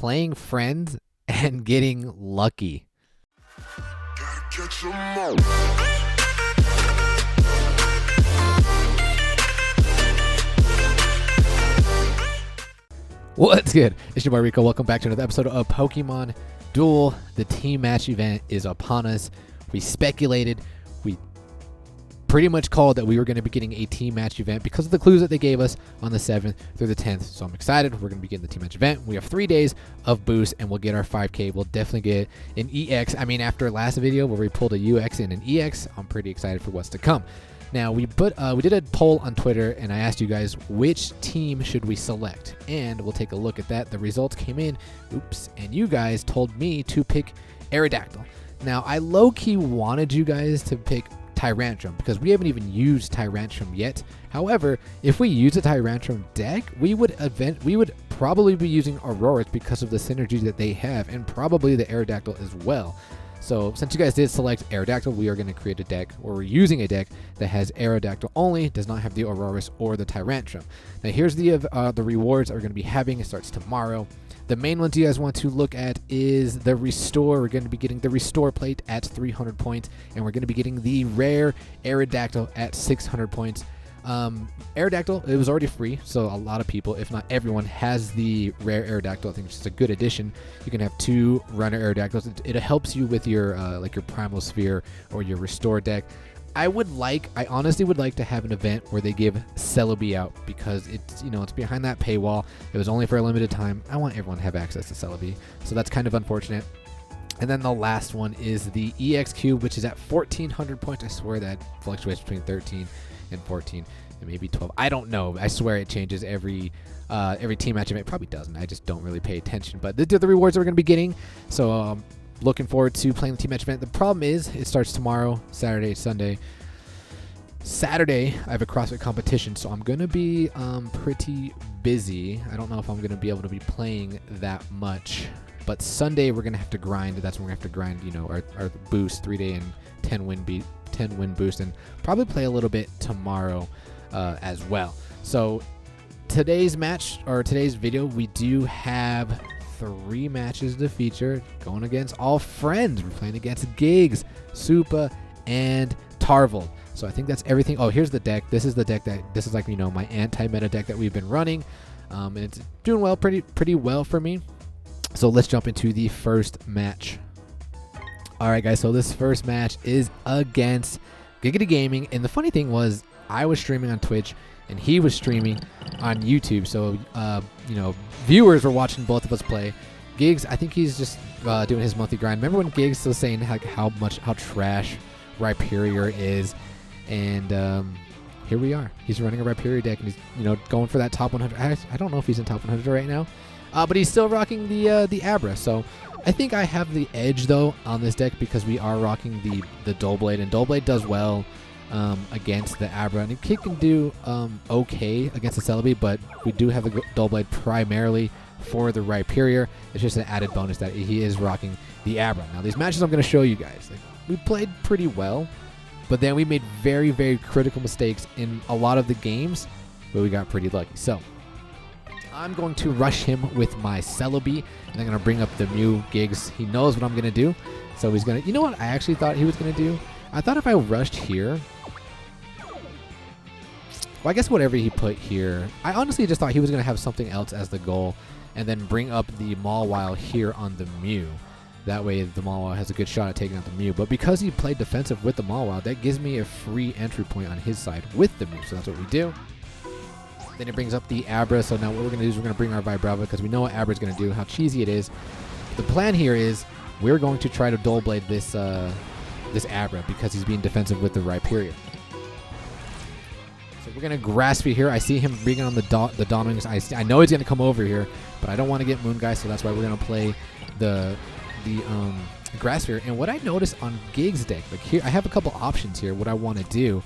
playing friends and getting lucky. What's good? It's your boy Rico. Welcome back to another episode of Pokemon Duel. The team match event is upon us. We speculated, we pretty much called that we were going to be getting a team match event because of the clues that they gave us on the 7th through the 10th. So I'm excited. We're going to be getting the team match event. We have 3 days of boost and we'll get our 5K. We'll definitely get an EX. I mean, after last video where we pulled a UX and an EX, I'm pretty excited for what's to come. Now, we did a poll on Twitter, and I asked you guys which team should we select, and we'll take a look at that. The results came in, and you guys told me to pick Aerodactyl. Now, I low-key wanted you guys to pick Tyrantrum because we haven't even used Tyrantrum yet. However, if we use a Tyrantrum deck, we would probably be using Auroras because of the synergy that they have, and probably the Aerodactyl as well. So since you guys did select Aerodactyl, we are going to create a deck, or we're using a deck that has Aerodactyl only, does not have the Auroras or the Tyrantrum. Now here's the rewards that we're going to be having. It starts tomorrow. The main ones you guys want to look at is the Restore. We're going to be getting the Restore plate at 300 points, and we're going to be getting the rare Aerodactyl at 600 points. Aerodactyl, it was already free, so a lot of people, if not everyone, has the rare Aerodactyl. I think it's just a good addition. You can have 2 runner Aerodactyls. It helps you with your like your Primal Sphere or your Restore deck. I honestly would like to have an event where they give Celebi out because it's behind that paywall. It was only for a limited time. I want everyone to have access to Celebi, so that's kind of unfortunate. And then the last one is the EX Cube, which is at 1,400 points. I swear that fluctuates between 13 and 14 and maybe 12. I don't know. I swear it changes every team match event. It probably doesn't. I just don't really pay attention. But these are the rewards that we're going to be getting. So looking forward to playing the team match event. The problem is it starts tomorrow, Saturday, Sunday. Saturday, I have a CrossFit competition, so I'm going to be pretty busy. I don't know if I'm going to be able to be playing that much. But Sunday, we're going to have to grind. That's when we're going to have to grind, our boost, 3-day and 10 win boost, and probably play a little bit tomorrow as well. So today's video, we do have 3 matches to feature going against all friends. We're playing against Gigs, Supa, and Tarvel. So I think that's everything. Oh, here's the deck. This is like my anti-meta deck that we've been running, and it's doing well, pretty well for me. So let's jump into the first match. All right, guys. So this first match is against Giggity Gaming, and the funny thing was, I was streaming on Twitch, and he was streaming on YouTube. So viewers were watching both of us play. Gigs, I think he's just doing his monthly grind. Remember when Gigs was saying how trash Rhyperior is, and here we are. He's running a Rhyperior deck, and he's going for that top 100. I don't know if he's in top 100 right now, but he's still rocking the Abra. So I think I have the edge though on this deck because we are rocking the Doublade, and Doublade does well against the Abra, and Kid can do okay against the Celebi, but we do have the Doublade primarily for the Rhyperior. It's just an added bonus that he is rocking the Abra. Now these matches I'm going to show you guys, we played pretty well, but then we made very, very critical mistakes in a lot of the games, but we got pretty lucky. So I'm going to rush him with my Celebi, and I'm going to bring up the Mew. Gigs, he knows what I'm going to do, so he's going to... You know what I actually thought he was going to do? I thought if I rushed here... Well, I guess whatever he put here... I honestly just thought he was going to have something else as the goal, and then bring up the Mawile here on the Mew. That way the Mawile has a good shot at taking out the Mew. But because he played defensive with the Mawile, that gives me a free entry point on his side with the Mew, so that's what we do. Then it brings up the Abra, so now what we're going to do is we're going to bring our Vibrava because we know what Abra is going to do, how cheesy it is. The plan here is we're going to try to Doublade this Abra because he's being defensive with the Rhyperior. So we're going to Grass Speed here. I see him bringing on the Dominus. I know he's going to come over here, but I don't want to get Moon Guy, so that's why we're going to play the Grass Sphere. And what I noticed on Gigs' deck, like here, I have a couple options here. What I want to do,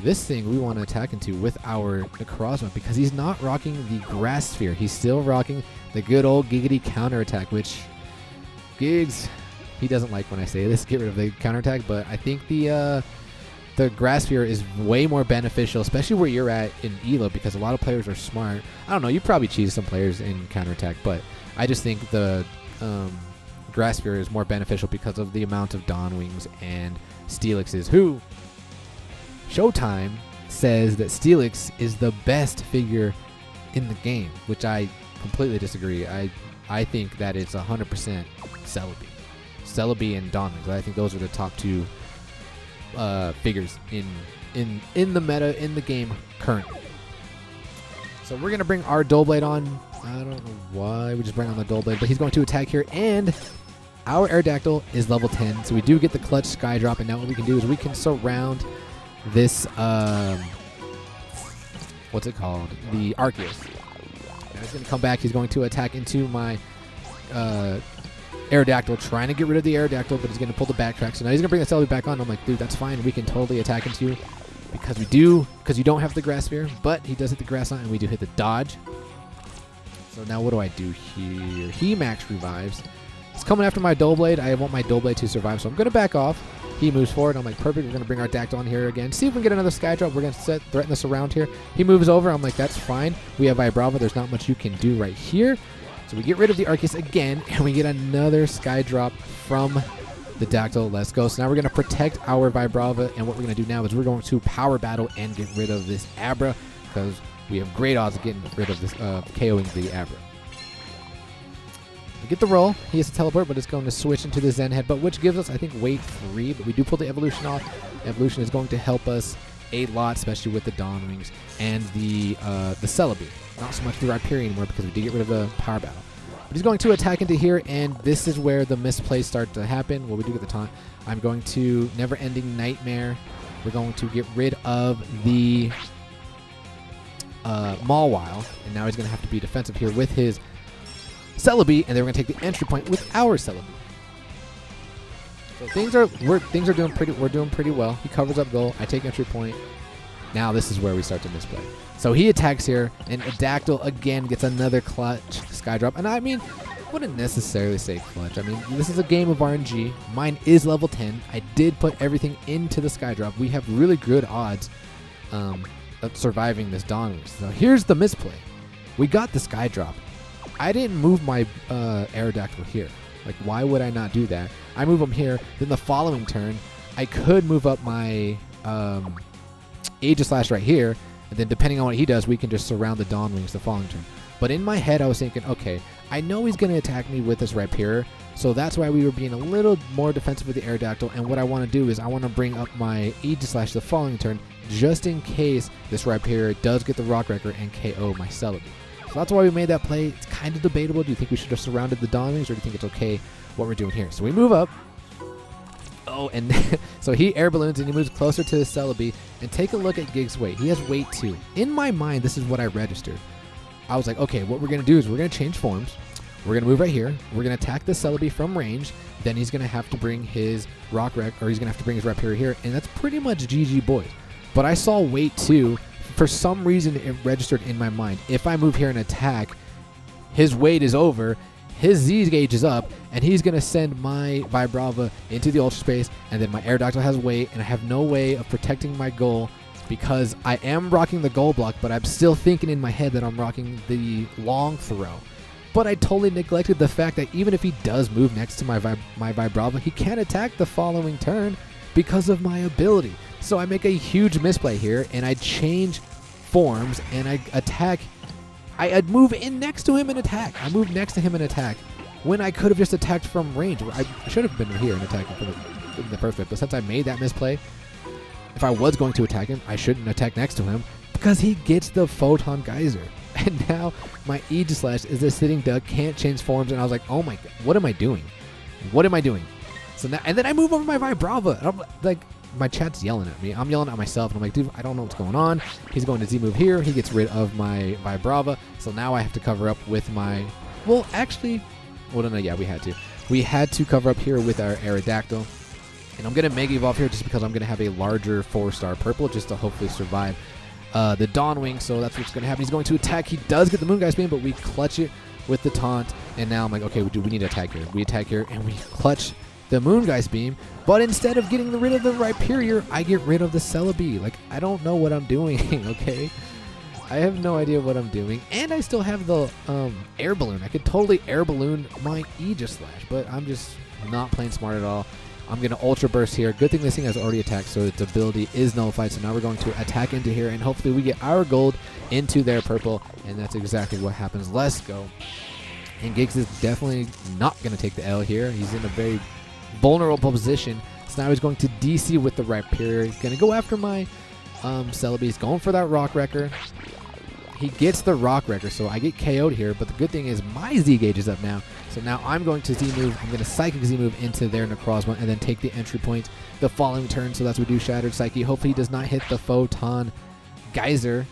this thing we want to attack into with our Necrozma because he's not rocking the Grass Sphere. He's still rocking the good old Giggity counterattack, which Gigs, he doesn't like when I say this, get rid of the counterattack, but I think the the grass sphere is way more beneficial, especially where you're at in Elo, because a lot of players are smart. I don't know, you probably cheese some players in counterattack, but I just think the grass sphere is more beneficial because of the amount of Dawn Wings and Steelixes, who Showtime says that Steelix is the best figure in the game, which I completely disagree. I think that it's 100% Celebi. Celebi and Dawn Wings. I think those are the top two figures in the meta, in the game currently. So we're going to bring our Doughblade on. I don't know why we just bring on the Doughblade, but he's going to attack here, and our Aerodactyl is level 10, so we do get the clutch Sky Drop, and now what we can do is we can surround this, what's it called? The Arceus. Now he's going to come back. He's going to attack into my Aerodactyl, trying to get rid of the Aerodactyl, but he's going to pull the backtrack. So now he's going to bring the Celebi back on. I'm like, dude, that's fine. We can totally attack into you because you don't have the grass sphere, but he does hit the grass on, and we do hit the dodge. So now what do I do here? He max revives. He's coming after my Doughblade. I want my Doughblade to survive, so I'm going to back off. He moves forward. I'm like, perfect. We're going to bring our Dactyl on here again. See if we can get another Sky Drop. We're going to threaten this around here. He moves over. I'm like, that's fine. We have Vibrava. There's not much you can do right here. So we get rid of the Arceus again, and we get another Sky Drop from the Dactyl. Let's go. So now we're going to protect our Vibrava, and what we're going to do now is we're going to Power Battle and get rid of this Abra, because we have great odds of getting rid of this, KOing the Abra. We get the roll. He has to teleport, but it's going to switch into the Zen Head, but which gives us, I think, weight 3, but we do pull the evolution off. Evolution is going to help us a lot, especially with the Dawn Wings and the Celebi. Not so much the Rhyperior anymore because we did get rid of the Power Battle. But he's going to attack into here, and this is where the misplays start to happen. Well, we do get the taunt. I'm going to Never Ending Nightmare. We're going to get rid of the Mawile, and now he's going to have to be defensive here with his Celebi, and then we're going to take the entry point with our Celebi. So things are doing pretty well. He covers up goal. I take entry point. Now this is where we start to misplay. So he attacks here, and Aerodactyl again gets another clutch Sky Drop. And I mean, I wouldn't necessarily say clutch. I mean, this is a game of RNG. Mine is level 10. I did put everything into the Sky Drop. We have really good odds of surviving this Dawn Wings. So here's the misplay. We got the Sky Drop. I didn't move my Aerodactyl here. Like, why would I not do that? I move him here. Then the following turn, I could move up my Aegislash right here, and then depending on what he does, we can just surround the Dawn Wings the following turn. But in my head, I was thinking, okay, I know he's going to attack me with this Rhyperior, so that's why we were being a little more defensive with the Aerodactyl, and what I want to do is I want to bring up my Aegislash the following turn, just in case this Rhyperior does get the Rock Wrecker and KO my Celebi. So that's why we made that play. It's kind of debatable. Do you think we should have surrounded the Dawn Wings, or do you think it's okay what we're doing here? So we move up. Oh, and so he air balloons, and he moves closer to his Celebi. And take a look at Gig's weight. He has weight 2. In my mind, this is what I registered. I was like, okay, what we're going to do is we're going to change forms. We're going to move right here. We're going to attack the Celebi from range. Then he's going to have to bring his Rock Wreck, or he's going to have to bring his Rhyperior here. And that's pretty much GG boys. But I saw weight 2. For some reason, it registered in my mind. If I move here and attack, his weight is over, his Z gauge is up, and he's going to send my Vibrava into the Ultra Space, and then my Aerodactyl has weight, and I have no way of protecting my goal because I am rocking the goal block, but I'm still thinking in my head that I'm rocking the long throw. But I totally neglected the fact that even if he does move next to my Vibrava, he can't attack the following turn because of my ability. So I make a huge misplay here, and I change forms, and I attack. I move in next to him and attack. I move next to him and attack when I could have just attacked from range. I should have been here and attacking in the first place, but since I made that misplay, if I was going to attack him, I shouldn't attack next to him because he gets the Photon Geyser. And now my Aegislash is a sitting duck, can't change forms, and I was like, oh my god, what am I doing? What am I doing? So now, and then I move over my Vibrava, and I'm like, my chat's yelling at me. I'm yelling at myself, and I'm like, dude, I don't know what's going on. He's going to Z move here. He gets rid of my Vibrava, so now I have to cover up with my, well, actually, well, no, yeah, we had to. We had to cover up here with our Aerodactyl, and I'm going to Mega Evolve here just because I'm going to have a larger 4-star purple just to hopefully survive the Dawn Wing, so that's what's going to happen. He's going to attack. He does get the Moon Guy Spin, but we clutch it with the taunt, and now I'm like, okay, we need to attack here. We attack here, and we clutch the Moongeist Beam, but instead of getting rid of the Rhyperior, I get rid of the Celebi. Like, I don't know what I'm doing, okay? I have no idea what I'm doing, and I still have the Air Balloon. I could totally Air Balloon my Aegislash, but I'm just not playing smart at all. I'm going to Ultra Burst here. Good thing this thing has already attacked, so its ability is nullified, so now we're going to attack into here, and hopefully we get our gold into their purple, and that's exactly what happens. Let's go. And Giggs is definitely not going to take the L here. He's in a very vulnerable position, so now he's going to DC with the Rhyperior. He's going to go after my Celebi. He's going for that Rock Wrecker. He gets the Rock Wrecker, so I get KO'd here, but the good thing is my Z-Gauge is up now, so now I'm going to Z-Move. I'm going to Psychic Z-Move into their Necrozma and then take the entry point the following turn, so that's what we do, Shattered Psyche. Hopefully he does not hit the Photon Geyser,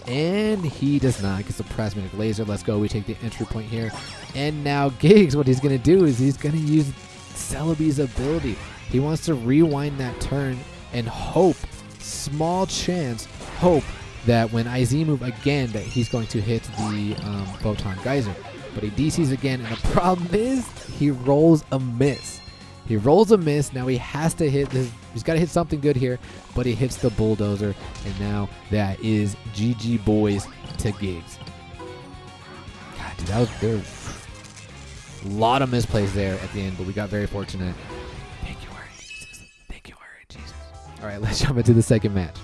and he does not. Gets the Plasmatic Laser. Let's go. We take the entry point here, and now Giggs, what he's going to do is he's going to use Celebi's ability. He wants to rewind that turn and hope, small chance, hope that when I Z-move again that he's going to hit the Photon Geyser. But he DCs again, and the problem is he rolls a miss. He rolls a miss. Now he has to hit this. He's got to hit something good here, but he hits the Bulldozer, and now that is GG boys to Giggs. God, dude, there was a lot of misplays there at the end, but we got very fortunate. Thank you, Iron Jesus. Thank you, Iron Jesus. All right, let's jump into the second match.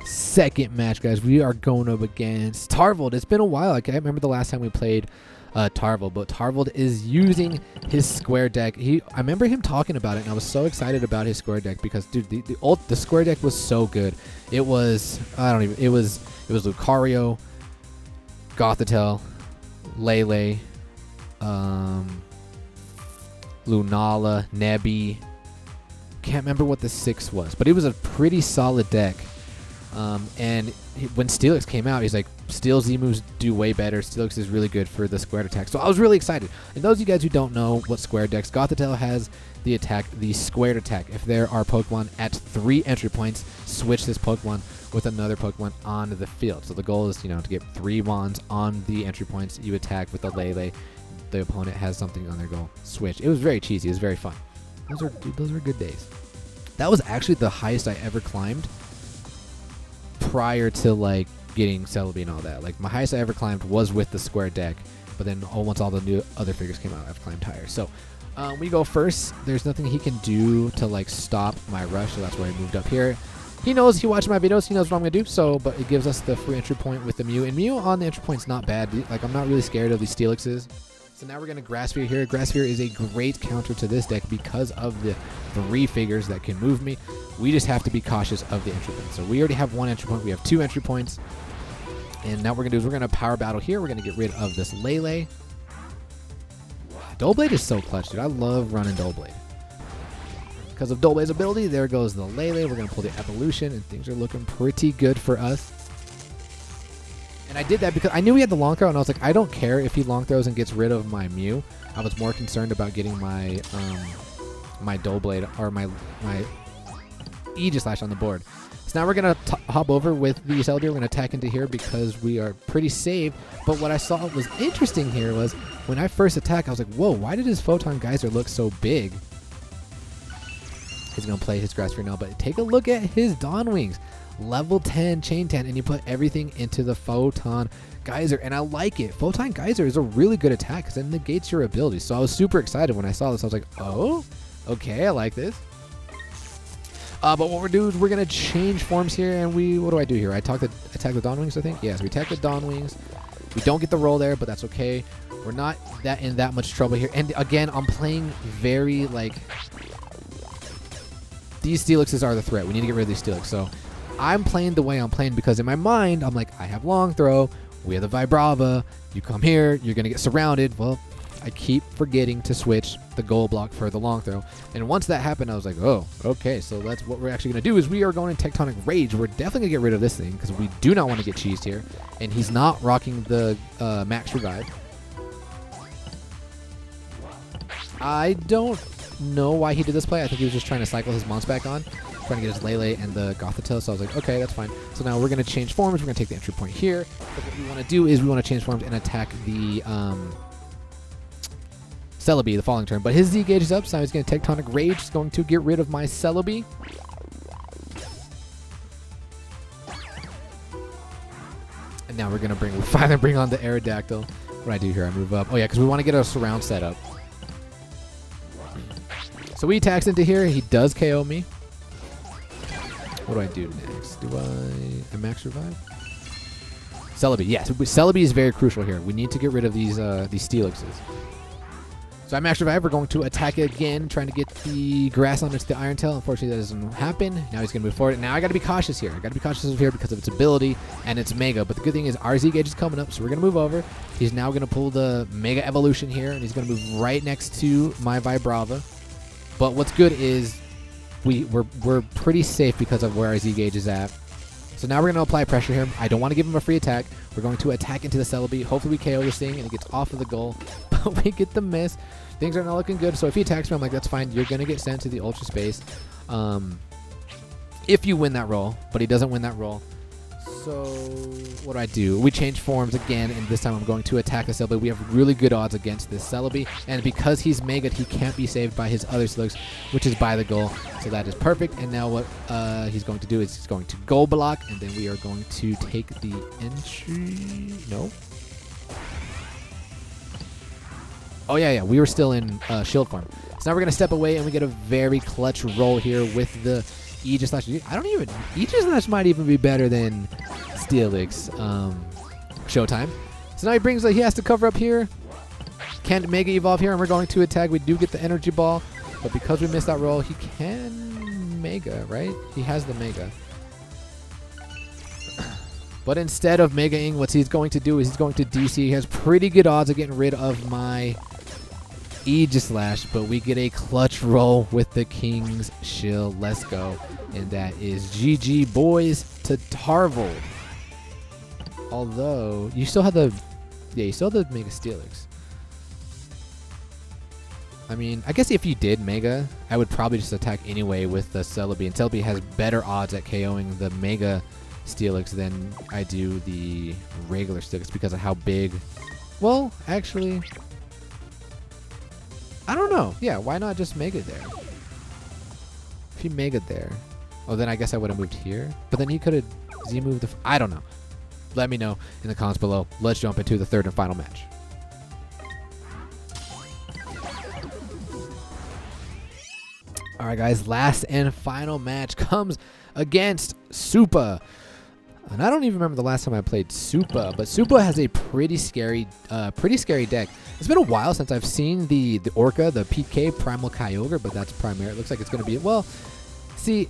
Second match, guys. We are going up against Tarvold. It's been a while. I can't remember the last time we played Tarvold, but Tarvold is using his square deck. I remember him talking about it, and I was so excited about his square deck because, dude, the square deck was so good. It was it was Lucario, Gothitelle, Lele, Lunala, Nebby. Can't remember what the 6 was, but it was a pretty solid deck. And when Steelix came out, he's like, Steel Z-moves do way better. Steelix is really good for the squared attack. So I was really excited. And those of you guys who don't know what squared decks, Gothitelle has the squared attack. If there are Pokemon at 3 entry points, switch this Pokemon with another Pokemon on the field. So the goal is, to get 3 Mons on the entry points. You attack with the Lele. The opponent has something on their goal. Switch. It was very cheesy. It was very fun. Those were good days. That was actually the highest I ever climbed prior to getting Celebi and all that. Like, my highest I ever climbed was with the square deck, but then once all the new other figures came out, I've climbed higher. So we go first. There's nothing he can do to stop my rush, so that's why I moved up here. He knows, he watched my videos, he knows what I'm gonna do. So, but it gives us the free entry point with the Mew, and Mew on the entry point's not bad. Like, I'm not really scared of these Steelixes. So now we're gonna Grass Sphere here. Grass Sphere is a great counter to this deck because of the 3 figures that can move me. We just have to be cautious of the entry point. So we already have 1 entry point. We have 2 entry points. And now what we're going to do is we're going to power battle here. We're going to get rid of this Lele. Doublade is so clutch, dude. I love running Doublade. Because of Doublade's ability, there goes the Lele. We're going to pull the Evolution, and things are looking pretty good for us. And I did that because I knew he had the long throw, and I was like, I don't care if he long throws and gets rid of my Mew. I was more concerned about getting my my Doublade or my Aegislash on the board. So now we're going to hop over with the Celebi. We're going to attack into here because we are pretty safe. But what I saw was interesting here was when I first attacked, I was like, whoa, why did his Photon Geyser look so big? He's going to play his Grass Sphere now, but take a look at his Dawn Wings. Level 10 Chain 10, and you put everything into the Photon Geyser, and I like it. Photon Geyser is a really good attack because it negates your abilities. So I was super excited when I saw this. I was like, oh, okay, I like this. But what we're doing is we're going to change forms here, and what do I do here? I attack the Dawn Wings, I think? Yes, we attack the Dawn Wings. We don't get the roll there, but that's okay. We're not in that much trouble here. And again, I'm playing very, these Steelixes are the threat. We need to get rid of these Steelix. So I'm playing the way I'm playing because in my mind, I'm like, I have long throw. We have the Vibrava. You come here, you're going to get surrounded. Well, I keep forgetting to switch the goal block for the long throw. And once that happened, I was like, oh, okay. So that's what we're actually going to do is we are going in Tectonic Rage. We're definitely going to get rid of this thing because we do not want to get cheesed here. And he's not rocking the Max Revive. I don't know why he did this play. I think he was just trying to cycle his Mons back on, trying to get his Lele and the Gothitelle. So I was like, okay, that's fine. So now we're going to change forms. We're going to take the entry point here. But what we want to do is we want to change forms and attack the Celebi the following turn. But his Z gauge is up, so now he's going to Tectonic Rage. He's going to get rid of my Celebi. And now we're going to finally bring on the Aerodactyl. What do I do here? I move up. Oh, yeah, because we want to get a surround set up. So he attacks into here. He does KO me. What do I do next? Do I max revive? Celebi, yes. Celebi is very crucial here. We need to get rid of these Steelixes. So I max revive. We're going to attack again, trying to get the grass on into the Iron Tail. Unfortunately, that doesn't happen. Now he's going to move forward. Now I got to be cautious here. I got to be cautious here because of its ability and its Mega. But the good thing is our Z gauge is coming up, so we're going to move over. He's now going to pull the Mega Evolution here, and he's going to move right next to my Vibrava. But what's good is we're pretty safe because of where our Z gauge is at. So now we're going to apply pressure here. I don't want to give him a free attack. We're going to attack into the Celebi. Hopefully we KO this thing and it gets off of the goal. But we get the miss. Things are not looking good. So if he attacks me, I'm like, that's fine. You're going to get sent to the Ultra Space. If you win that roll. But he doesn't win that roll. So what do? We change forms again, and this time I'm going to attack the Celebi. We have really good odds against this Celebi, and because he's Mega, he can't be saved by his other Slugs, which is by the goal. So that is perfect. And now what he's going to do is he's going to goal block, and then we are going to take the entry. No. Oh yeah, we were still in shield form. So now we're gonna step away, and we get a very clutch roll here with the Aegis Slash. Aegis Slash might even be better than Steelix Showtime. So now he has to cover up here. Can't Mega Evolve here, and we're going to attack. We do get the Energy Ball, but because we missed that roll, he can Mega, right? He has the Mega. But instead of Mega-ing, what he's going to do is he's going to DC. He has pretty good odds of getting rid of my Aegis Slash, but we get a clutch roll with the King's Shield. Let's go. And that is GG, boys, to Tarvold. Although, you still have the Mega Steelix. I mean, I guess if you did Mega, I would probably just attack anyway with the Celebi. And Celebi has better odds at KOing the Mega Steelix than I do the regular Steelix because of how big. Well, actually, I don't know. Yeah, why not just Mega there? If he Mega there, oh, then I guess I would have moved here. But then he could have Z-moved the... I don't know. Let me know in the comments below. Let's jump into the third and final match. All right, guys. Last and final match comes against Supa. And I don't even remember the last time I played Supa, but Supa has a pretty scary deck. It's been a while since I've seen the Orca, the PK Primal Kyogre, but that's primary. It looks like it's going to be, well, see,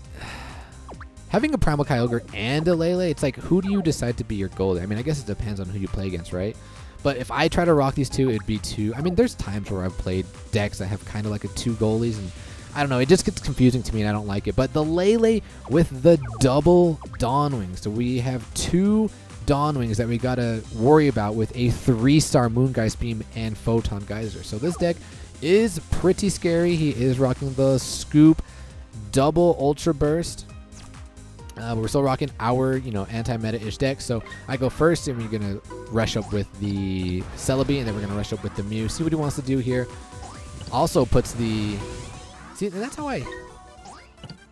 having a Primal Kyogre and a Lele, it's like, who do you decide to be your goalie? I mean, I guess it depends on who you play against, right? But if I try to rock these two, it'd be two. I mean, there's times where I've played decks that have kind of like a two goalies, and I don't know, it just gets confusing to me and I don't like it. But the Lele with the double Dawn Wings. So we have two Dawn Wings that we gotta worry about with a 3-star Moongeist Beam and Photon Geyser. So this deck is pretty scary. He is rocking the Scoop double Ultra Burst. We're still rocking our, anti-meta-ish deck. So I go first, and we're gonna rush up with the Celebi, and then we're gonna rush up with the Mew. See what he wants to do here. Also puts the... See, and that's how I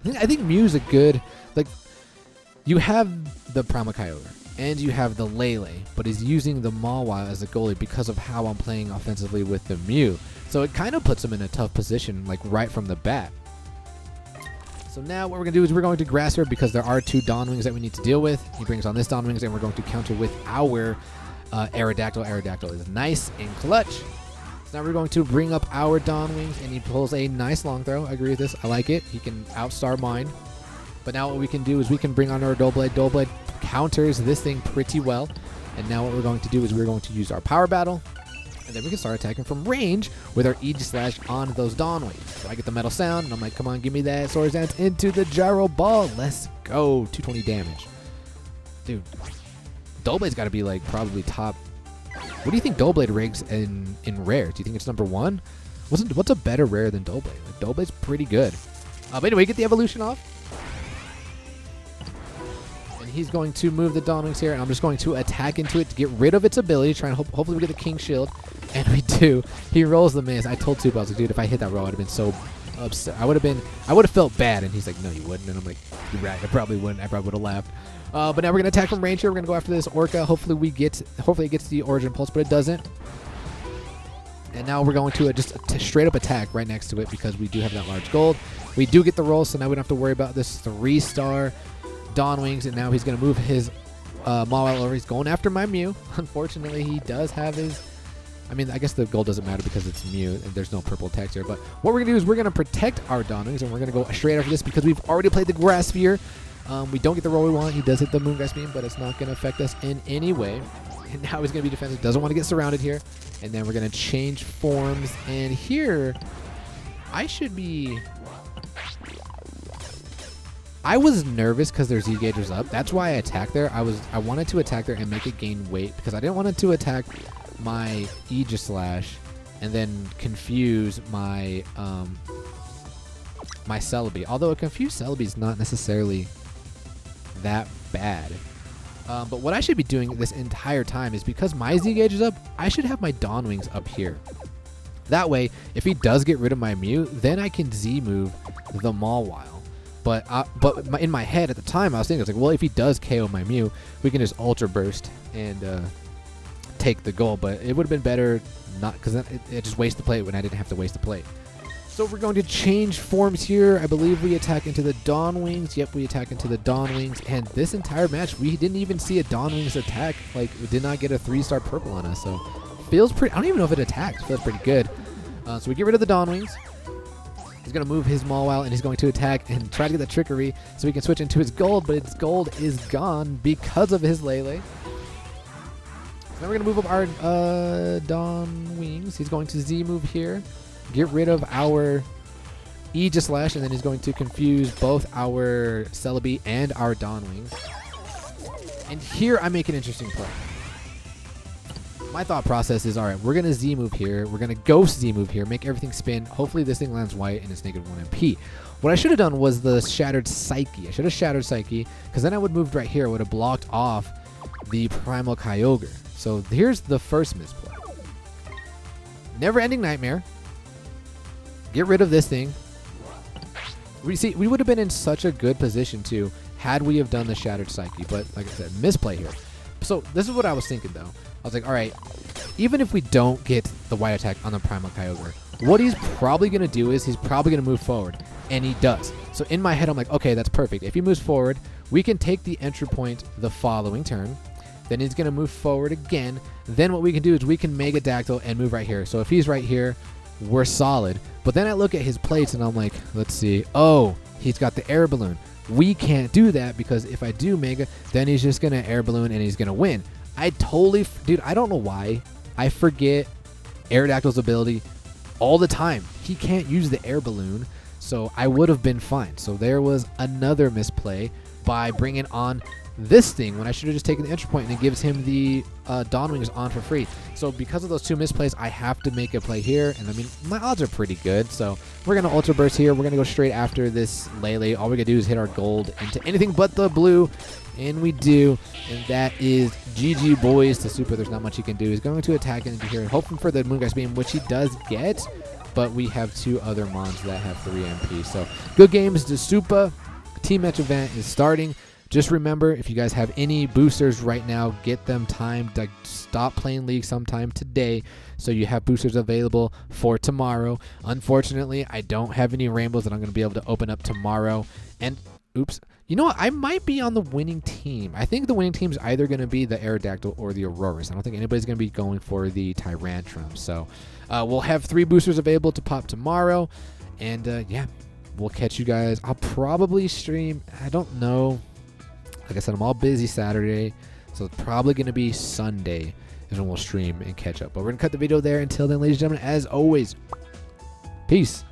think Mew's a good, like, you have the Primal Kyogre and you have the Lele, but he's using the Mawile as a goalie because of how I'm playing offensively with the Mew. So it kind of puts him in a tough position, like, right from the bat. So now what we're going to do is we're going to Grass her because there are two Dawn Wings that we need to deal with. He brings on this Dawn Wings, and we're going to counter with our Aerodactyl. Aerodactyl is nice and clutch. So now we're going to bring up our Dawn Wings, and he pulls a nice long throw. I agree with this. I like it. He can outstar mine. But now what we can do is we can bring on our Doublade. Doublade counters this thing pretty well. And now what we're going to do is we're going to use our Power Battle, and then we can start attacking from range with our Aegis Slash on those Dawn Wings. So I get the Metal Sound, and I'm like, come on, give me that Swords Dance into the Gyro Ball. Let's go. 220 damage. Dude, Doublade's got to be, like, probably top... What do you think Doublade ranks in rare? Do you think it's number 1? What's a better rare than Doublade? Like, Doublade's pretty good. But anyway, get the evolution off. And he's going to move the Dawn Wings here, and I'm just going to attack into it to get rid of its ability, trying to hopefully we get the King Shield. And we do. He rolls the miss. I told Tuba, I was like, dude, if I hit that roll, I would have been so upset. I would have felt bad. And he's like, no, you wouldn't. And I'm like, you're right. I probably wouldn't. I probably would have laughed. But now we're gonna attack from range here. We're gonna go after this Orca. Hopefully it gets the Origin Pulse, but it doesn't. And now we're going to just a straight up attack right next to it because we do have that large gold. We do get the roll, so now we don't have to worry about this 3-star Dawn Wings. And now he's gonna move his Mawile over. He's going after my Mew. Unfortunately, he does have his. I mean, I guess the gold doesn't matter because it's Mew and there's no purple text here. But what we're gonna do is we're gonna protect our Dawn Wings and we're gonna go straight after this because we've already played the Grass Sphere. We don't get the roll we want. He does hit the Moongrass Beam, but it's not going to affect us in any way. And now he's going to be defensive. Doesn't want to get surrounded here. And then we're going to change forms. And here, I was nervous because their Z gauge was up. That's why I attacked there. I wanted to attack there and make it gain weight because I didn't want it to attack my Aegislash and then confuse my my Celebi. Although a confused Celebi is not necessarily that bad. But what I should be doing this entire time is because my Z gauge is up, I should have my Dawn Wings up here. That way, if he does get rid of my Mew, then I can Z move the Mawile. But in my head at the time, I was thinking, well, if he does KO my Mew, we can just Ultra Burst and take the goal. But it would have been better not, because it just wastes the plate when I didn't have to waste the plate. So we're going to change forms here. I believe we attack into the Dawn Wings. Yep, we attack into the Dawn Wings. And this entire match, we didn't even see a Dawn Wings attack. Like, we did not get a 3-star purple on us. So feels pretty, I don't even know if it attacks. Feels pretty good. So we get rid of the Dawn Wings. He's going to move his Mawile, and he's going to attack and try to get the Trickery so he can switch into his gold. But his gold is gone because of his Lele. So now we're going to move up our Dawn Wings. He's going to Z move here. Get rid of our Aegislash, and then he's going to confuse both our Celebi and our Dawn Wings. And here I make an interesting play. My thought process is, all right, we're going to Z move here. We're going to Ghost Z move here, make everything spin. Hopefully this thing lands white and it's -1 MP. What I should have done was the Shattered Psyche. I should have Shattered Psyche, because then I would have moved right here. I would have blocked off the Primal Kyogre. So here's the first misplay. Never Ending Nightmare. Get rid of this thing. We would have been in such a good position too had we have done the Shattered Psyche, but like I said, misplay here. So this is what I was thinking though. I was like, all right, even if we don't get the white attack on the Primal Kyogre, what he's probably going to do is he's probably going to move forward, and he does. So in my head, I'm like, okay, that's perfect. If he moves forward, we can take the entry point the following turn. Then he's going to move forward again. Then what we can do is we can Aerodactyl and move right here. So if he's right here, we're solid. But then I look at his plates and I'm like, let's see. Oh, he's got the air balloon. We can't do that because if I do Mega, then he's just going to air balloon and he's going to win. I totally, dude, I don't know why. I forget Aerodactyl's ability all the time. He can't use the air balloon, so I would have been fine. So there was another misplay by bringing on this thing when I should have just taken the entry point, and it gives him the Dawn Wings on for free. So because of those two misplays, I have to make a play here, and I mean, my odds are pretty good. So we're going to Ultra Burst here. We're going to go straight after this Lele. All we got to do is hit our gold into anything but the blue, and we do, and that is GG boys to Super. There's not much he can do. He's going to attack into here, hoping for the Moongrass Beam, which he does get, but we have two other Mons that have 3 MP. So good games to Super. Team match event is starting. Just remember, if you guys have any boosters right now, get them timed. Like, stop playing League sometime today so you have boosters available for tomorrow. Unfortunately, I don't have any rainbows that I'm going to be able to open up tomorrow. And, oops. You know what? I might be on the winning team. I think the winning team is either going to be the Aerodactyl or the Aurorus. I don't think anybody's going to be going for the Tyrantrum. So, we'll have 3 boosters available to pop tomorrow. And, yeah, we'll catch you guys. I'll probably stream. I don't know. Like I said, I'm all busy Saturday, so it's probably going to be Sunday is when we'll stream and catch up. But we're going to cut the video there. Until then, ladies and gentlemen, as always, peace.